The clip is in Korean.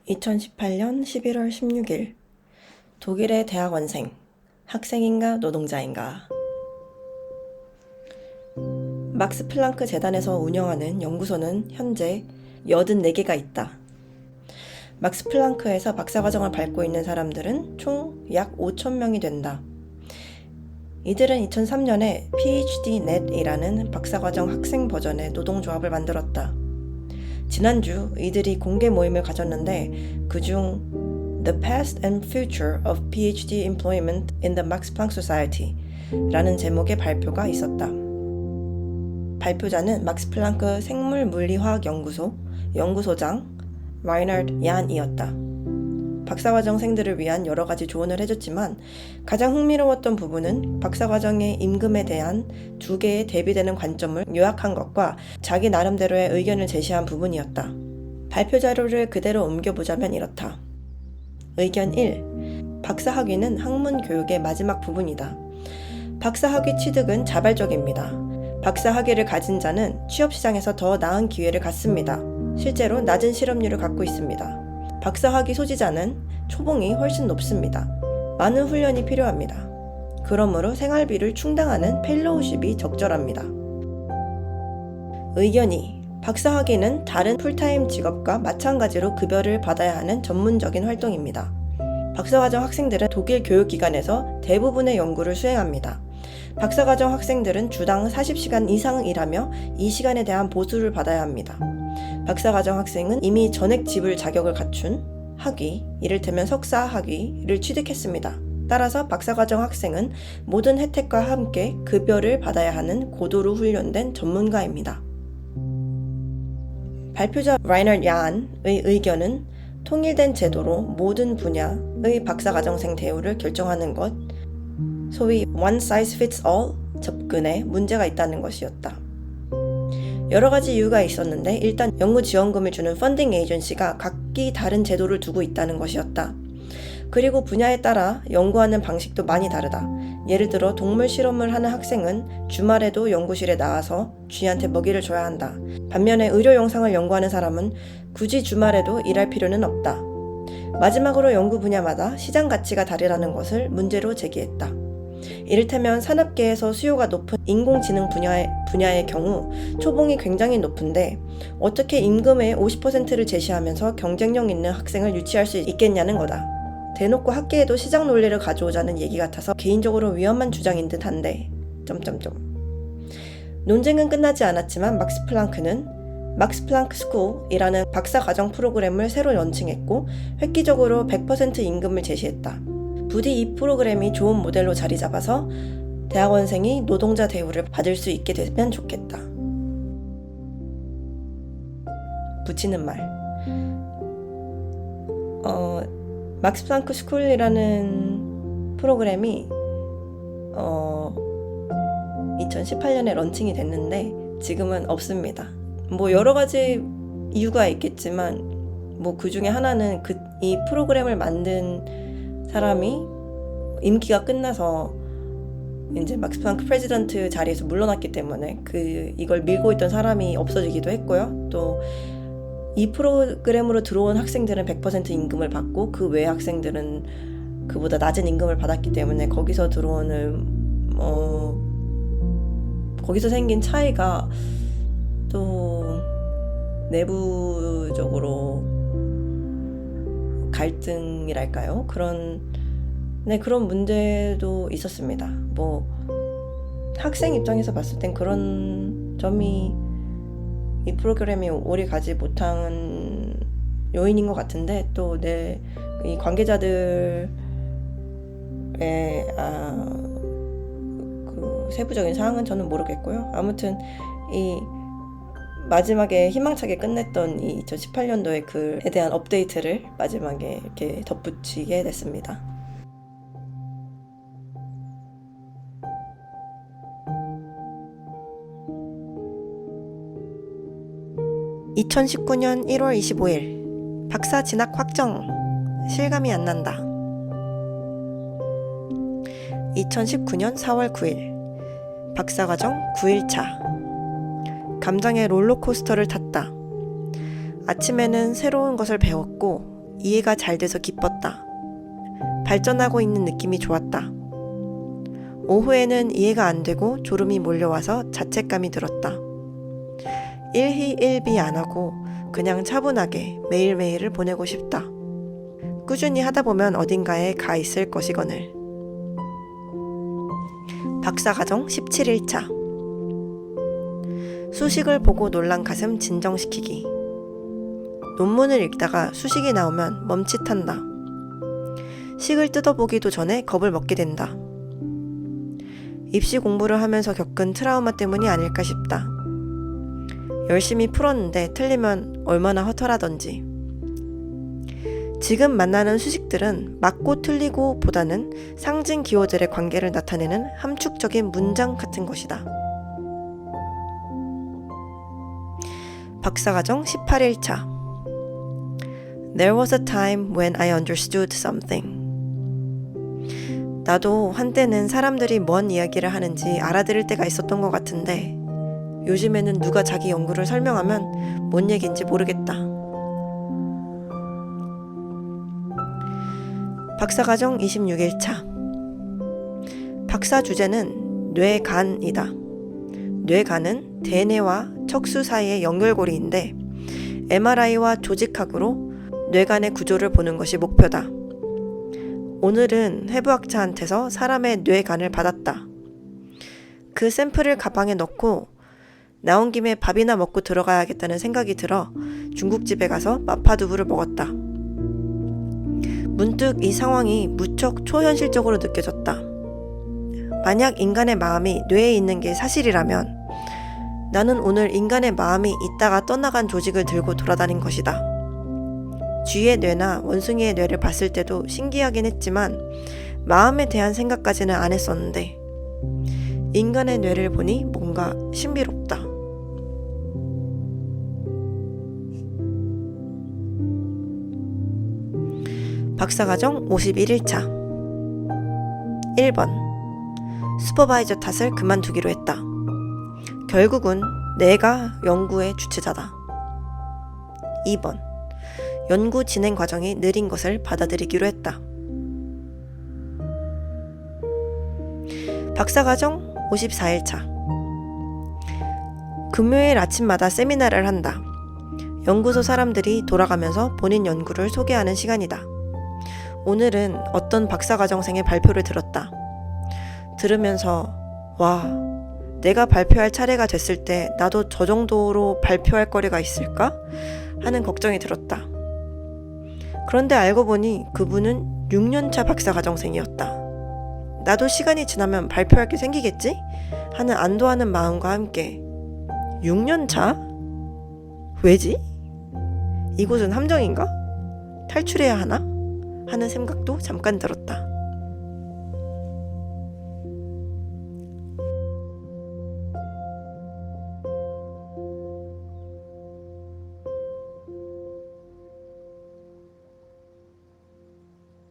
2018년 11월 16일 독일의 대학원생, 학생인가 노동자인가. 막스 플랑크 재단에서 운영하는 연구소는 현재 84개가 있다. 막스 플랑크에서 박사과정을 밟고 있는 사람들은 총 약 5,000명이 된다. 이들은 2003년에 PhD-net이라는 박사과정 학생 버전의 노동조합을 만들었다. 지난주 이들이 공개 모임을 가졌는데 그중 The Past and Future of PhD Employment in the Max Planck Society 라는 제목의 발표가 있었다. 발표자는 막스 플랑크 생물물리화학연구소 연구소장 라이너드 얀이었다. 박사과정생들을 위한 여러 가지 조언을 해줬지만 가장 흥미로웠던 부분은 박사과정의 임금에 대한 두 개의 대비되는 관점을 요약한 것과 자기 나름대로의 의견을 제시한 부분이었다. 발표 자료를 그대로 옮겨보자면 이렇다. 의견 1. 박사학위는 학문 교육의 마지막 부분이다. 박사학위 취득은 자발적입니다. 박사학위를 가진 자는 취업시장에서 더 나은 기회를 갖습니다. 실제로 낮은 실업률을 갖고 있습니다. 박사학위 소지자는 초봉이 훨씬 높습니다. 많은 훈련이 필요합니다. 그러므로 생활비를 충당하는 펠로우십이 적절합니다. 의견 2. 박사학위는 다른 풀타임 직업과 마찬가지로 급여를 받아야 하는 전문적인 활동입니다. 박사과정 학생들은 독일 교육기관에서 대부분의 연구를 수행합니다. 박사과정 학생들은 주당 40시간 이상 일하며 이 시간에 대한 보수를 받아야 합니다. 박사과정 학생은 이미 전액 지불 자격을 갖춘 학위, 이를테면 석사 학위를 취득했습니다. 따라서 박사과정 학생은 모든 혜택과 함께 급여를 받아야 하는 고도로 훈련된 전문가입니다. 발표자 라이너드 얀의 의견은 통일된 제도로 모든 분야의 박사과정생 대우를 결정하는 것, 소위 one size fits all 접근에 문제가 있다는 것이었다. 여러 가지 이유가 있었는데 일단 연구 지원금을 주는 펀딩 에이전시가 각기 다른 제도를 두고 있다는 것이었다. 그리고 분야에 따라 연구하는 방식도 많이 다르다. 예를 들어 동물 실험을 하는 학생은 주말에도 연구실에 나와서 쥐한테 먹이를 줘야 한다. 반면에 의료 영상을 연구하는 사람은 굳이 주말에도 일할 필요는 없다. 마지막으로 연구 분야마다 시장 가치가 다르다는 것을 문제로 제기했다. 이를테면 산업계에서 수요가 높은 인공지능 분야의 경우 초봉이 굉장히 높은데 어떻게 임금의 50%를 제시하면서 경쟁력 있는 학생을 유치할 수 있겠냐는 거다. 대놓고 학계에도 시장 논리를 가져오자는 얘기 같아서 개인적으로 위험한 주장인 듯한데... 논쟁은 끝나지 않았지만 막스 플랑크는 막스 플랑크 스쿨이라는 박사과정 프로그램을 새로 런칭했고 획기적으로 100% 임금을 제시했다. 부디 이 프로그램이 좋은 모델로 자리 잡아서 대학원생이 노동자 대우를 받을 수 있게 되면 좋겠다. 붙이는 말. 막스 플랑크 스쿨이라는 프로그램이 2018년에 런칭이 됐는데 지금은 없습니다. 뭐 여러 가지 이유가 있겠지만 그 중에 하나는 이 프로그램을 만든 사람이 임기가 끝나서 이제 막스 플랑크 프레지던트 자리에서 물러났기 때문에 이걸 밀고 있던 사람이 없어지기도 했고요. 또 이 프로그램으로 들어온 학생들은 100% 임금을 받고 그 외 학생들은 그보다 낮은 임금을 받았기 때문에 거기서 들어오는 거기서 생긴 차이가 또 내부적으로 갈등이랄까요? 그런 문제도 있었습니다. 학생 입장에서 봤을 땐 그런 점이 이 프로그램이 오래 가지 못한 요인인 것 같은데 또 이 관계자들의 그 세부적인 사항은 저는 모르겠고요. 아무튼 이 마지막에 희망차게 끝냈던 이 2018년도의 글에 대한 업데이트를 마지막에 이렇게 덧붙이게 됐습니다. 2019년 1월 25일 박사 진학 확정. 실감이 안 난다. 2019년 4월 9일 박사과정 9일차. 감정의 롤러코스터를 탔다. 아침에는 새로운 것을 배웠고 이해가 잘 돼서 기뻤다. 발전하고 있는 느낌이 좋았다. 오후에는 이해가 안 되고 졸음이 몰려와서 자책감이 들었다. 일희일비 안 하고 그냥 차분하게 매일매일을 보내고 싶다. 꾸준히 하다 보면 어딘가에 가 있을 것이거늘. 박사과정 17일차. 수식을 보고 놀란 가슴 진정시키기. 논문을 읽다가 수식이 나오면 멈칫한다. 식을 뜯어보기도 전에 겁을 먹게 된다. 입시 공부를 하면서 겪은 트라우마 때문이 아닐까 싶다. 열심히 풀었는데 틀리면 얼마나 허탈하던지. 지금 만나는 수식들은 맞고 틀리고 보다는 상징 기호들의 관계를 나타내는 함축적인 문장 같은 것이다. 박사과정 18일차. There was a time when I understood something. 나도 한때는 사람들이 뭔 이야기를 하는지 알아들을 때가 있었던 것 같은데 요즘에는 누가 자기 연구를 설명하면 뭔 얘기인지 모르겠다. 박사과정 26일차. 박사 주제는 뇌간이다. 뇌간은 대뇌와 척수 사이의 연결고리인데 MRI와 조직학으로 뇌간의 구조를 보는 것이 목표다. 오늘은 해부학자한테서 사람의 뇌간을 받았다. 그 샘플을 가방에 넣고 나온 김에 밥이나 먹고 들어가야겠다는 생각이 들어 중국집에 가서 마파두부를 먹었다. 문득 이 상황이 무척 초현실적으로 느껴졌다. 만약 인간의 마음이 뇌에 있는 게 사실이라면 나는 오늘 인간의 마음이 있다가 떠나간 조직을 들고 돌아다닌 것이다. 쥐의 뇌나 원숭이의 뇌를 봤을 때도 신기하긴 했지만 마음에 대한 생각까지는 안 했었는데 인간의 뇌를 보니 뭔가 신비롭다. 박사과정 51일차. 1번. 슈퍼바이저 탓을 그만두기로 했다. 결국은 내가 연구의 주체자다. 2번. 연구 진행 과정이 느린 것을 받아들이기로 했다. 박사과정 54일차. 금요일 아침마다 세미나를 한다. 연구소 사람들이 돌아가면서 본인 연구를 소개하는 시간이다. 오늘은 어떤 박사과정생의 발표를 들었다. 들으면서 와, 내가 발표할 차례가 됐을 때 나도 저 정도로 발표할 거리가 있을까? 하는 걱정이 들었다. 그런데 알고 보니 그분은 6년차 박사과정생이었다. 나도 시간이 지나면 발표할 게 생기겠지? 하는 안도하는 마음과 함께 6년차? 왜지? 이곳은 함정인가? 탈출해야 하나? 하는 생각도 잠깐 들었다.